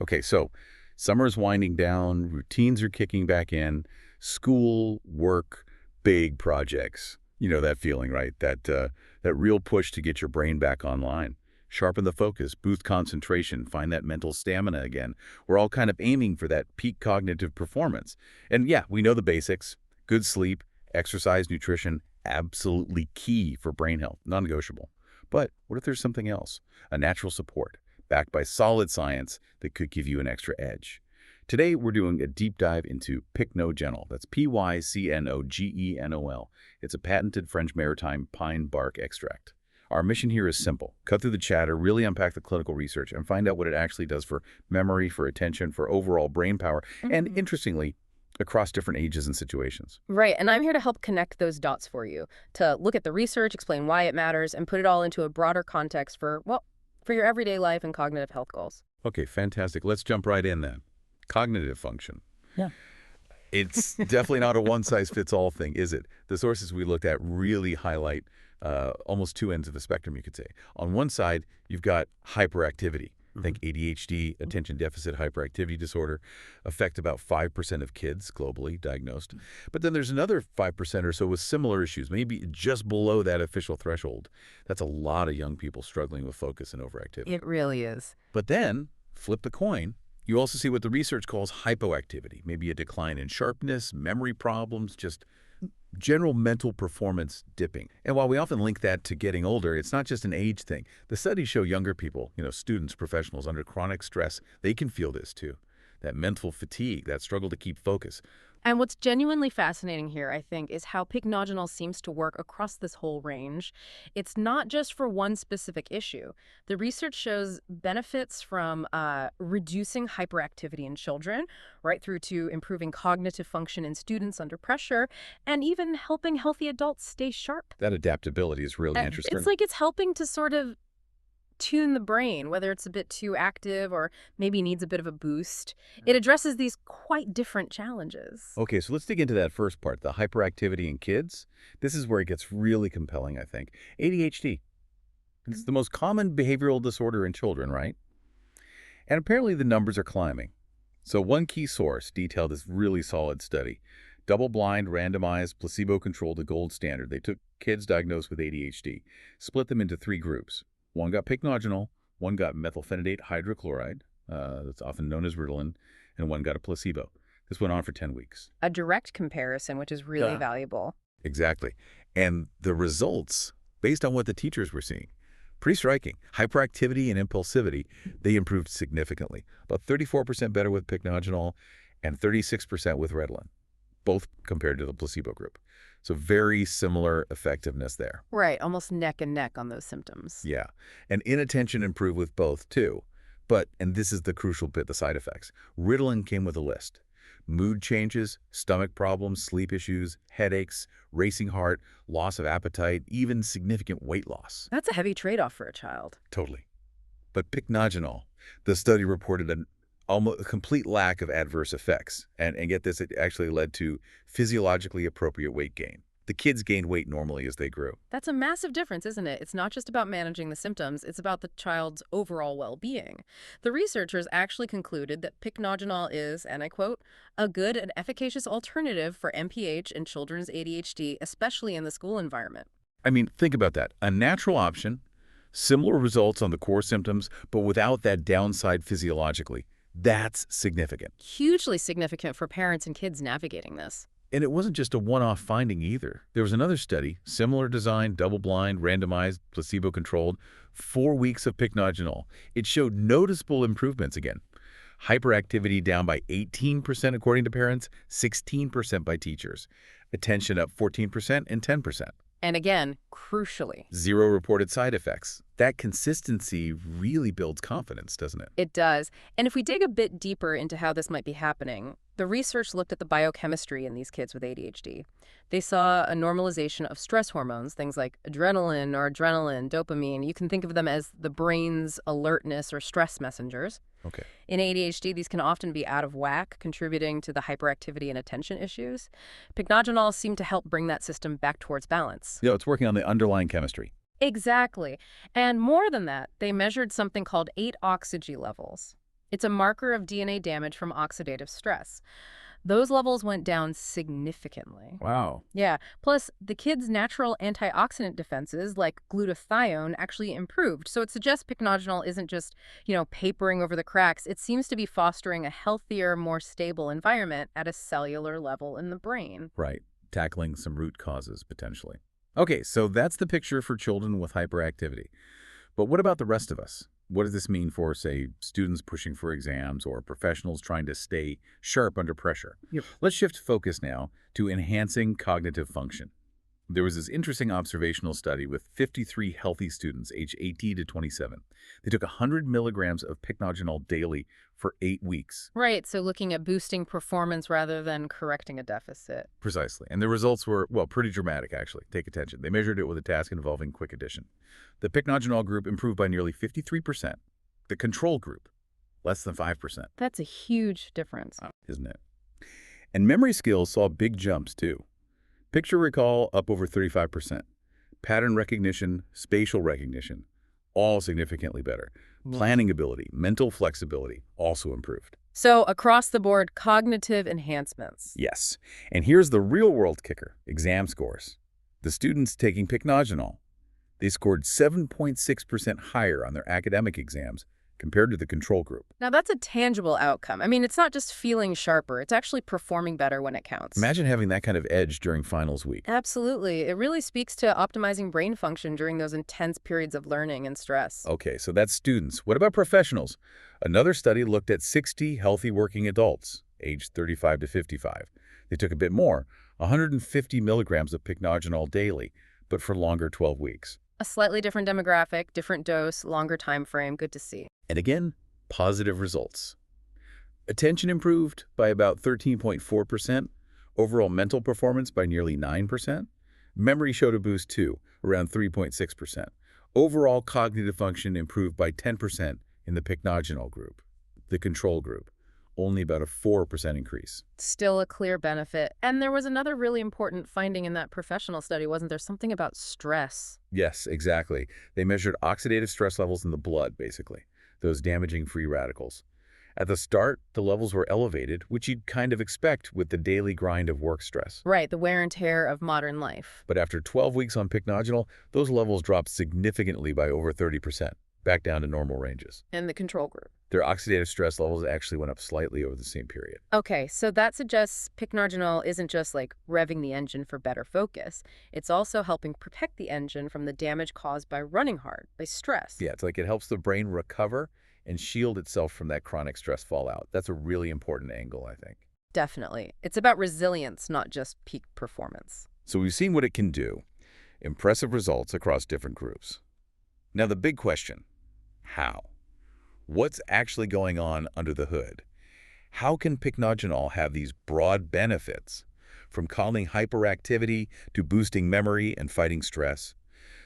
Okay, so summer's winding down, routines are kicking back in, school, work, big projects. You know that feeling, right? That real push to get your brain back online. Sharpen the focus, boost concentration, find that mental stamina again. We're all kind of aiming for that peak cognitive performance. And yeah, we know the basics. Good sleep, exercise, nutrition, absolutely key for brain health, non-negotiable. But what if there's something else? A natural support, backed by solid science that could give you an extra edge. Today, we're doing a deep dive into Pycnogenol. That's Pycnogenol. It's a patented French maritime pine bark extract. Our mission here is simple. Cut through the chatter, really unpack the clinical research, and find out what it actually does for memory, for attention, for overall brain power, and interestingly, across different ages and situations. Right, and I'm here to help connect those dots for you, to look at the research, explain why it matters, and put it all into a broader context for, well, for your everyday life and cognitive health goals. Okay, fantastic. Let's jump right in then. Cognitive function. Yeah. It's definitely not a one-size-fits-all thing, is it? The sources we looked at really highlight almost two ends of the spectrum, you could say. On one side, you've got hyperactivity. Think ADHD, attention deficit hyperactivity disorder, affect about 5% of kids globally diagnosed. But then there's another 5% or so with similar issues, maybe just below that official threshold. That's a lot of young people struggling with focus and overactivity. It really is. But then, flip the coin, you also see what the research calls hypoactivity, maybe a decline in sharpness, memory problems, just general mental performance dipping. And while we often link that to getting older, it's not just an age thing. The studies show younger people, students, professionals under chronic stress, they can feel this too. That mental fatigue, that struggle to keep focus. And what's genuinely fascinating here, I think, is how pycnogenol seems to work across this whole range. It's not just for one specific issue. The research shows benefits from reducing hyperactivity in children, right through to improving cognitive function in students under pressure, and even helping healthy adults stay sharp. That adaptability is really interesting. It's like it's helping to sort of tune the brain, whether it's a bit too active or maybe needs a bit of a boost. It addresses these quite different challenges. Okay, so let's dig into that first part, the hyperactivity in kids. This is where it gets really compelling, I think. ADHD. It's the most common behavioral disorder in children, right? And apparently the numbers are climbing. So one key source detailed this really solid study. Double-blind, randomized, placebo-controlled, the gold standard. They took kids diagnosed with ADHD, split them into 3 groups. One got pycnogenol, one got methylphenidate hydrochloride, that's often known as Ritalin, and one got a placebo. This went on for 10 weeks. A direct comparison, which is really valuable. Exactly. And the results, based on what the teachers were seeing, pretty striking. Hyperactivity and impulsivity, they improved significantly. About 34% better with pycnogenol and 36% with Ritalin, both compared to the placebo group. So very similar effectiveness there. Right, almost neck and neck on those symptoms. Yeah, and inattention improved with both too. But, and this is the crucial bit, the side effects. Ritalin came with a list. Mood changes, stomach problems, sleep issues, headaches, racing heart, loss of appetite, even significant weight loss. That's a heavy trade-off for a child. Totally. But pycnogenol, the study reported an almost a complete lack of adverse effects. And get this, it actually led to physiologically appropriate weight gain. The kids gained weight normally as they grew. That's a massive difference, isn't it? It's not just about managing the symptoms, it's about the child's overall well-being. The researchers actually concluded that pycnogenol is, and I quote, a good and efficacious alternative for MPH and children's ADHD, especially in the school environment. I mean, think about that. A natural option, similar results on the core symptoms, but without that downside physiologically. That's significant. Hugely significant for parents and kids navigating this. And it wasn't just a one-off finding either. There was another study, similar design, double-blind, randomized, placebo-controlled, 4 weeks of pycnogenol. It showed noticeable improvements again. Hyperactivity down by 18% according to parents, 16% by teachers. Attention up 14% and 10%. And again, crucially, 0 reported side effects. That consistency really builds confidence, doesn't it? it does. And if we dig a bit deeper into how this might be happening, the research looked at the biochemistry in these kids with ADHD. They saw a normalization of stress hormones, things like adrenaline or adrenaline, dopamine. You can think of them as the brain's alertness or stress messengers. Okay. In ADHD, these can often be out of whack, contributing to the hyperactivity and attention issues. Pycnogenol seemed to help bring that system back towards balance. It's working on the underlying chemistry. Exactly. And more than that, they measured something called 8-oxygen levels. It's a marker of DNA damage from oxidative stress. Those levels went down significantly. Wow. Yeah. Plus, the kids' natural antioxidant defenses, like glutathione, actually improved. So it suggests pycnogenol isn't just, papering over the cracks. It seems to be fostering a healthier, more stable environment at a cellular level in the brain. Right. Tackling some root causes, potentially. Okay, so that's the picture for children with hyperactivity. But what about the rest of us? What does this mean for, say, students pushing for exams or professionals trying to stay sharp under pressure? Yep. Let's shift focus now to enhancing cognitive function. There was this interesting observational study with 53 healthy students aged 18 to 27. They took 100 milligrams of pycnogenol daily for 8 weeks. Right. So looking at boosting performance rather than correcting a deficit. Precisely. And the results were, well, pretty dramatic, actually. Take attention. They measured it with a task involving quick addition. The pycnogenol group improved by nearly 53%. The control group, less than 5%. That's a huge difference. Isn't it? And memory skills saw big jumps, too. Picture recall up over 35%. Pattern recognition, spatial recognition, all significantly better. Planning ability, mental flexibility, also improved. So across the board, cognitive enhancements. Yes. And here's the real-world kicker, exam scores. The students taking pycnogenol, they scored 7.6% higher on their academic exams compared to the control group. Now, that's a tangible outcome. I mean, it's not just feeling sharper. It's actually performing better when it counts. Imagine having that kind of edge during finals week. Absolutely. It really speaks to optimizing brain function during those intense periods of learning and stress. Okay, so that's students. What about professionals? Another study looked at 60 healthy working adults, aged 35 to 55. They took a bit more, 150 milligrams of pycnogenol daily, but for longer 12 weeks. A slightly different demographic, different dose, longer time frame. Good to see. And again, positive results. Attention improved by about 13.4%, overall mental performance by nearly 9%. Memory showed a boost too, around 3.6%. Overall cognitive function improved by 10% in the pycnogenol group. The control group, only about a 4% increase. Still a clear benefit. And there was another really important finding in that professional study, wasn't there? Something about stress. Yes, exactly. They measured oxidative stress levels in the blood, basically, those damaging free radicals. At the start, the levels were elevated, which you'd kind of expect with the daily grind of work stress. Right, the wear and tear of modern life. But after 12 weeks on pycnogenol, those levels dropped significantly by over 30%, back down to normal ranges. And the control group. Their oxidative stress levels actually went up slightly over the same period. Okay, so that suggests pycnogenol isn't just like revving the engine for better focus. It's also helping protect the engine from the damage caused by running hard, by stress. Yeah, it's like it helps the brain recover and shield itself from that chronic stress fallout. That's a really important angle, I think. Definitely. It's about resilience, not just peak performance. So we've seen what it can do. Impressive results across different groups. Now the big question, how? What's actually going on under the hood? How can pycnogenol have these broad benefits, from calming hyperactivity to boosting memory and fighting stress?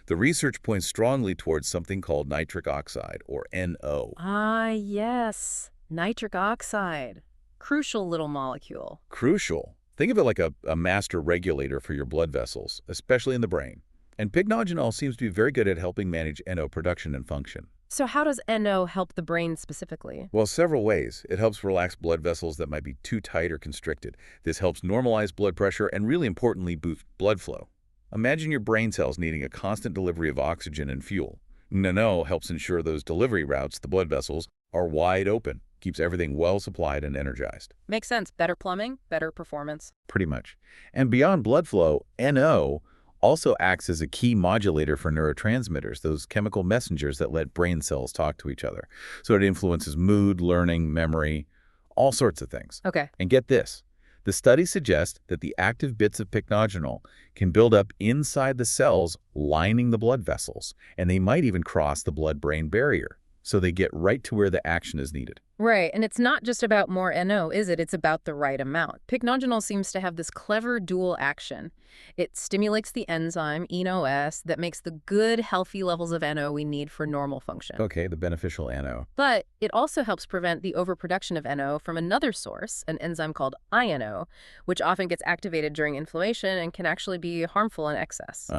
The research points strongly towards something called nitric oxide, or NO. Ah, yes. Nitric oxide. Crucial little molecule. Crucial. Think of it like a master regulator for your blood vessels, especially in the brain. And pycnogenol seems to be very good at helping manage NO production and function. So how does NO help the brain specifically? Well, several ways. It helps relax blood vessels that might be too tight or constricted. This helps normalize blood pressure and, really importantly, boost blood flow. Imagine your brain cells needing a constant delivery of oxygen and fuel. NO helps ensure those delivery routes, the blood vessels, are wide open, keeps everything well supplied and energized. Makes sense. Better plumbing, better performance. Pretty much. And beyond blood flow, NO also acts as a key modulator for neurotransmitters, those chemical messengers that let brain cells talk to each other. So it influences mood, learning, memory, all sorts of things. Okay. And get this. The study suggests that the active bits of pycnogenol can build up inside the cells lining the blood vessels, and they might even cross the blood-brain barrier, so they get right to where the action is needed. Right, and it's not just about more NO, is it? It's about the right amount. Pycnogenol seems to have this clever dual action. It stimulates the enzyme, eNOS, that makes the good, healthy levels of NO we need for normal function. Okay, the beneficial NO. But it also helps prevent the overproduction of NO from another source, an enzyme called INO, which often gets activated during inflammation and can actually be harmful in excess.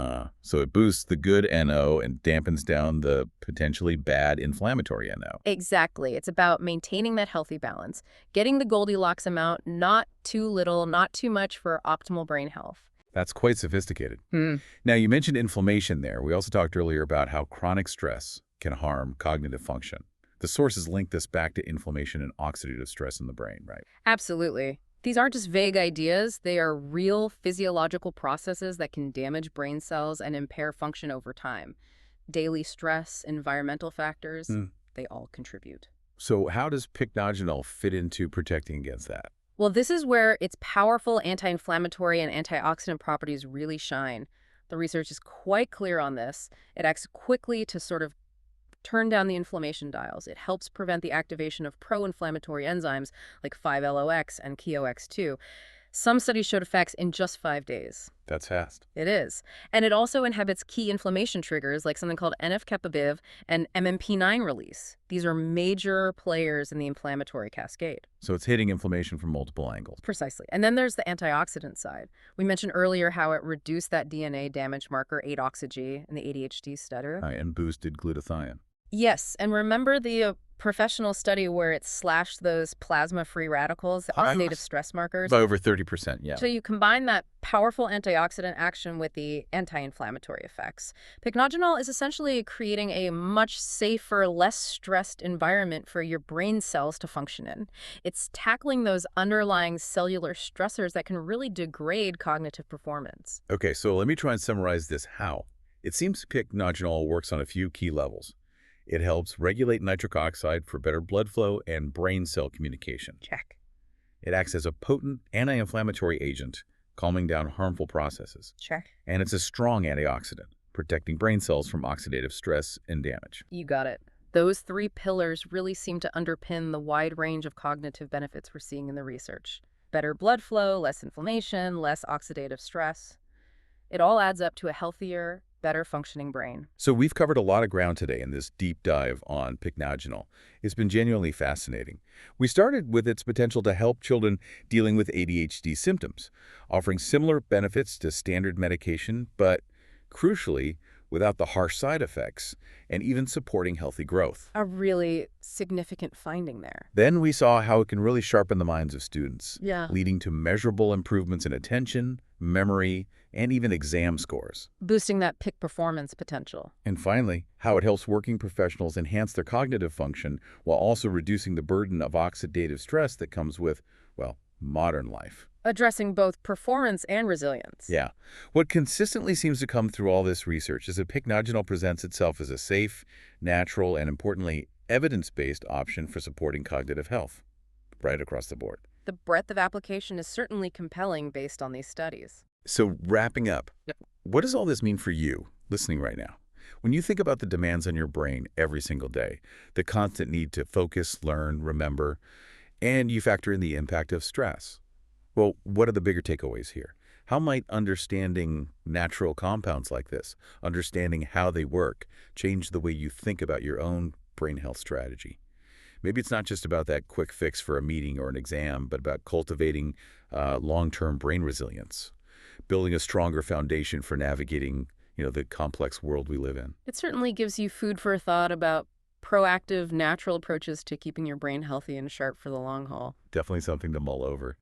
So it boosts the good NO and dampens down the potentially bad inflammatory NO. Exactly. It's about maintaining maintaining that healthy balance, getting the Goldilocks amount, not too little, not too much for optimal brain health. That's quite sophisticated. Hmm. Now, you mentioned inflammation there. We also talked earlier about how chronic stress can harm cognitive function. The sources link this back to inflammation and oxidative stress in the brain, right? Absolutely. These aren't just vague ideas. They are real physiological processes that can damage brain cells and impair function over time. Daily stress, environmental factors, Hmm. they all contribute. So how does pycnogenol fit into protecting against that? Well, this is where its powerful anti-inflammatory and antioxidant properties really shine. The research is quite clear on this. It acts quickly to sort of turn down the inflammation dials. It helps prevent the activation of pro-inflammatory enzymes like 5-LOX and KOX2. Some studies showed effects in just 5 days. That's fast. It is. And it also inhibits key inflammation triggers like something called NF-kappa and MMP9 release. These are major players in the inflammatory cascade. So it's hitting inflammation from multiple angles. Precisely. And then there's the antioxidant side. We mentioned earlier how it reduced that DNA damage marker 8-oxyG in the ADHD study. And boosted glutathione. Yes, and remember the professional study where it slashed those plasma-free radicals, the oxidative stress markers? By over 30%, yeah. So you combine that powerful antioxidant action with the anti-inflammatory effects. Pycnogenol is essentially creating a much safer, less stressed environment for your brain cells to function in. It's tackling those underlying cellular stressors that can really degrade cognitive performance. Okay, so let me try and summarize this how. It seems pycnogenol works on a few key levels. It helps regulate nitric oxide for better blood flow and brain cell communication. Check. It acts as a potent anti-inflammatory agent, calming down harmful processes. Check. And it's a strong antioxidant, protecting brain cells from oxidative stress and damage. You got it. Those three pillars really seem to underpin the wide range of cognitive benefits we're seeing in the research. Better blood flow, less inflammation, less oxidative stress. It all adds up to a healthier, better functioning brain. So we've covered a lot of ground today in this deep dive on pycnogenol. It's been genuinely fascinating. We started with its potential to help children dealing with ADHD symptoms, offering similar benefits to standard medication, but crucially, without the harsh side effects, and even supporting healthy growth. A really significant finding there. Then we saw how it can really sharpen the minds of students, Yeah. leading to measurable improvements in attention, memory, and even exam scores. Boosting that peak performance potential. And finally, how it helps working professionals enhance their cognitive function while also reducing the burden of oxidative stress that comes with, well, modern life. Addressing both performance and resilience. Yeah. What consistently seems to come through all this research is that pycnogenol presents itself as a safe, natural, and importantly, evidence-based option for supporting cognitive health, right across the board. The breadth of application is certainly compelling based on these studies. So wrapping up, Yep. what does all this mean for you listening right now? When you think about the demands on your brain every single day, the constant need to focus, learn, remember, and you factor in the impact of stress, well, what are the bigger takeaways here? How might understanding natural compounds like this, understanding how they work, change the way you think about your own brain health strategy? Maybe it's not just about that quick fix for a meeting or an exam, but about cultivating long-term brain resilience, building a stronger foundation for navigating, the complex world we live in. It certainly gives you food for thought about proactive, natural approaches to keeping your brain healthy and sharp for the long haul. Definitely something to mull over.